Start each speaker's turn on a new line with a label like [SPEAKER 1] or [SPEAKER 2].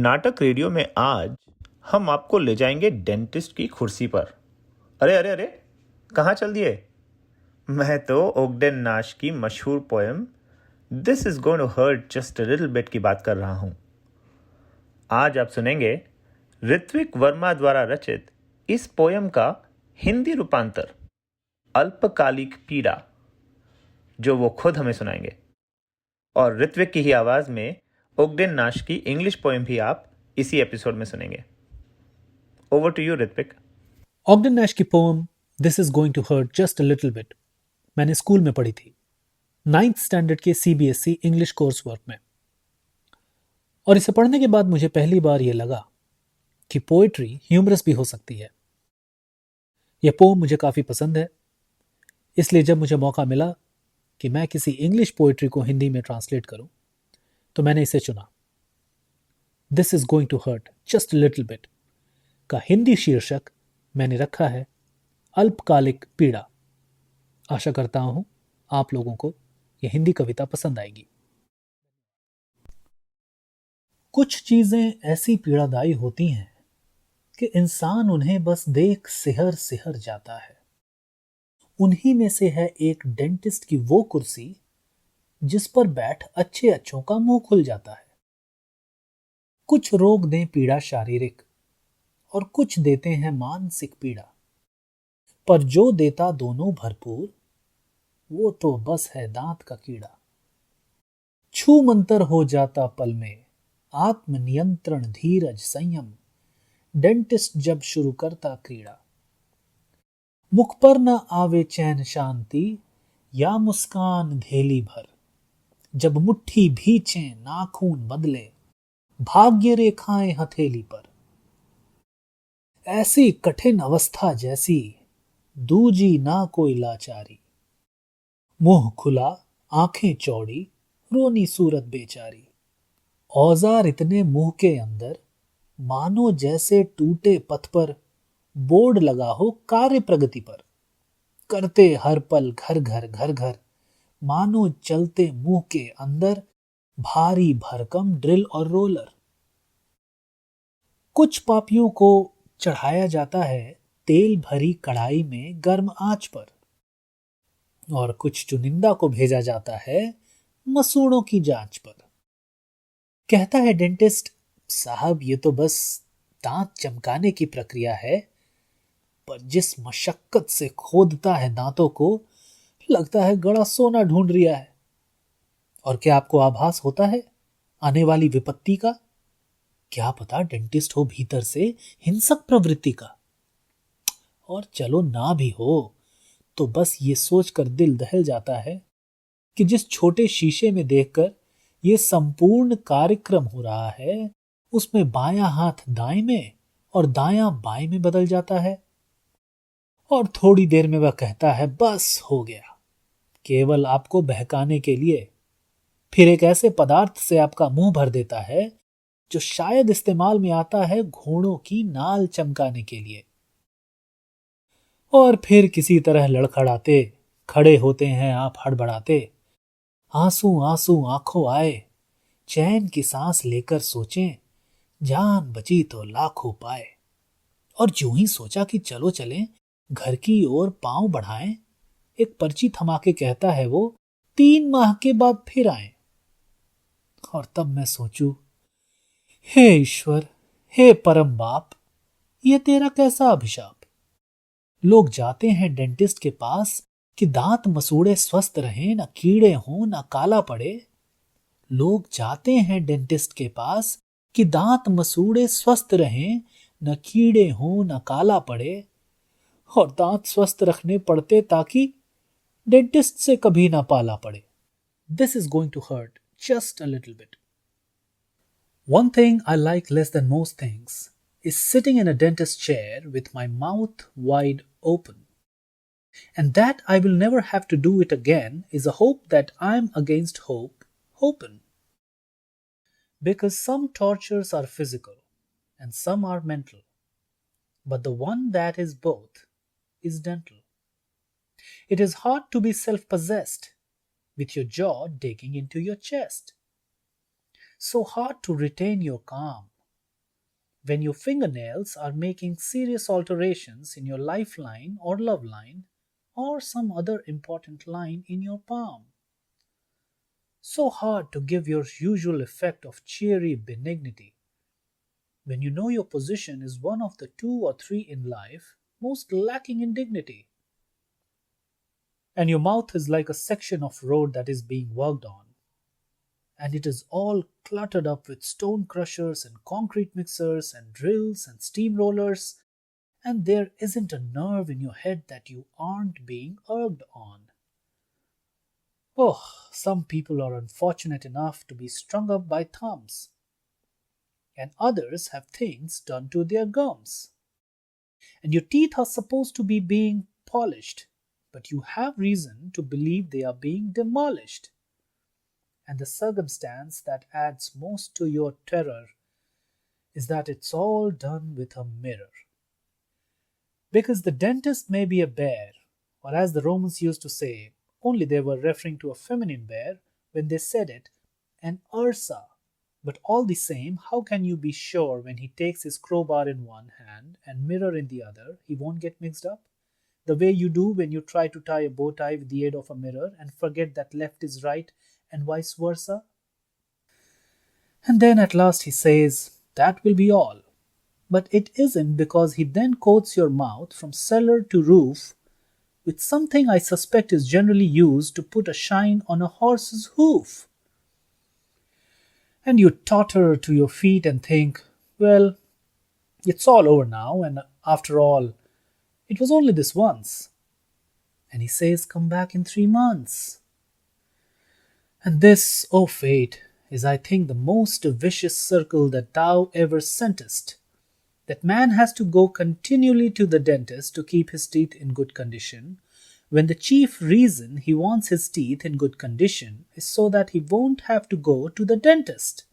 [SPEAKER 1] नाटक रेडियो में आज हम आपको ले जाएंगे डेंटिस्ट की कुर्सी पर। अरे अरे अरे, कहाँ चल दिए? मैं तो ओगडेन नाश की मशहूर poem this is going to hurt just a little bit की बात कर रहा हूँ। आज आप सुनेंगे ऋत्विक वर्मा द्वारा रचित इस पोएम का हिंदी रूपांतर अल्पकालिक पीड़ा, जो वो खुद हमें सुनाएंगे। और ऋत्विक की ही आवाज में ओगडेन नाश की इंग्लिश पोएम भी आप इसी एपिसोड में सुनेंगे। Over to you Ritvik.
[SPEAKER 2] Ogden Nash की poem this is going to hurt just a little bit मैंने स्कूल में पढ़ी थी, 9th स्टैंडर्ड के सीबीएसई इंग्लिश कोर्स वर्क में। और इसे पढ़ने के बाद मुझे पहली बार यह लगा कि पोएट्री ह्यूमरस भी हो सकती है। यह पोम मुझे काफी पसंद है, इसलिए जब मुझे मौका मिला कि मैं किसी इंग्लिश पोएट्री को हिंदी में ट्रांसलेट करूं, तो मैंने इसे चुना। This is going to hurt just a little bit का हिंदी शीर्षक मैंने रखा है अल्पकालिक पीड़ा। आशा करता हूं आप लोगों को यह हिंदी कविता पसंद आएगी। कुछ चीजें ऐसी पीड़ादायी होती हैं कि इंसान उन्हें बस देख सिहर सिहर जाता है। उन्हीं में से है एक डेंटिस्ट की वो कुर्सी जिस पर बैठ अच्छे अच्छों का मुंह खुल जाता है। कुछ रोग दें पीड़ा शारीरिक और कुछ देते हैं मानसिक पीड़ा, पर जो देता दोनों भरपूर वो तो बस है दांत का कीड़ा। छू मंतर हो जाता पल में आत्म नियंत्रण धीरज संयम, डेंटिस्ट जब शुरू करता क्रीड़ा। मुख पर न आवे चैन शांति या मुस्कान धेली भर, जब मुट्ठी भींचे नाखून बदले भाग्य रेखाएं हथेली पर। ऐसी कठिन अवस्था जैसी दूजी ना कोई लाचारी, मुंह खुला आंखें चौड़ी रोनी सूरत बेचारी। औजार इतने मुंह के अंदर मानो जैसे टूटे पथ पर बोर्ड लगा हो कार्य प्रगति पर। करते हर पल घर घर घर घर मानो चलते मुंह के अंदर भारी भरकम ड्रिल और रोलर। कुछ पापियों को चढ़ाया जाता है तेल भरी कढ़ाई में गर्म आंच पर, और कुछ चुनिंदा को भेजा जाता है मसूड़ों की जांच पर। कहता है डेंटिस्ट साहब ये तो बस दांत चमकाने की प्रक्रिया है, पर जिस मशक्कत से खोदता है दांतों को लगता है गड़ा सोना ढूंढ रिया है। और क्या आपको आभास होता है आने वाली विपत्ति का? क्या पता डेंटिस्ट हो भीतर से हिंसक प्रवृत्ति का। और चलो ना भी हो तो बस ये सोचकर दिल दहल जाता है कि जिस छोटे शीशे में देखकर ये संपूर्ण कार्यक्रम हो रहा है उसमें बायां हाथ दाएं में और दायां बाएं में बदल जाता है। और थोड़ी देर में वह कहता है बस हो गया, केवल आपको बहकाने के लिए। फिर एक ऐसे पदार्थ से आपका मुंह भर देता है जो शायद इस्तेमाल में आता है घोड़ों की नाल चमकाने के लिए। और फिर किसी तरह लड़खड़ाते खड़े होते हैं आप हड़बड़ाते। आंसू आंसू आंखों आए, चैन की सांस लेकर सोचें जान बची तो लाखों पाए। और जो ही सोचा कि चलो चलें घर की ओर पांव बढ़ाएं, एक पर्ची थमा के कहता है वो 3 माह के बाद फिर आए। और तब मैं सोचूं हे ईश्वर, हे परम बाप, ये तेरा कैसा अभिशाप। लोग जाते हैं डेंटिस्ट के पास कि दांत मसूड़े स्वस्थ रहें, न कीड़े हों न काला पड़े। लोग जाते हैं डेंटिस्ट के पास कि दांत मसूड़े स्वस्थ रहें, न कीड़े हों न काला पड़े। और दांत स्वस्थ रखने पड़ते ताकि डेंटिस्ट से कभी ना पाला पड़े। This is going to hurt just a little bit. One thing I like less than most things is sitting in a dentist chair with my mouth wide open. And that I will never have to do it again is a hope that I'm against hope, hoping. Because some tortures are physical and some are mental, but the one that is both is dental. It is hard to be self possessed with your jaw digging into your chest. So hard to retain your calm when your fingernails are making serious alterations in your lifeline or love line or some other important line in your palm. So hard to give your usual effect of cheery benignity when you know your position is one of the two or three in life most lacking in dignity, and your mouth is like a section of road that is being worked on, and it is all cluttered up with stone crushers and concrete mixers and drills and steamrollers, and there isn't a nerve in your head that you aren't being urged on. Oh, some people are unfortunate enough to be strung up by thumbs, and others have things done to their gums. And your teeth are supposed to be being polished, but you have reason to believe they are being demolished. And the circumstance that adds most to your terror is that it's all done with a mirror. Because the dentist may be a bear, or as the Romans used to say, only they were referring to a feminine bear when they said it, an ursa. But all the same, how can you be sure when he takes his crowbar in one hand and mirror in the other, he won't get mixed up? The way you do when you try to tie a bow tie with the aid of a mirror and forget that left is right and vice versa? And then at last he says, that will be all. But it isn't, because he then coats your mouth from cellar to roof with something I suspect is generally used to put a shine on a horse's hoof. And you totter to your feet and think, well, it's all over now, and after all, it was only this once. And he says, come back in 3 months. And this, O fate, is I think the most vicious circle that thou ever sentest, that man has to go continually to the dentist to keep his teeth in good condition, when the chief reason he wants his teeth in good condition is so that he won't have to go to the dentist.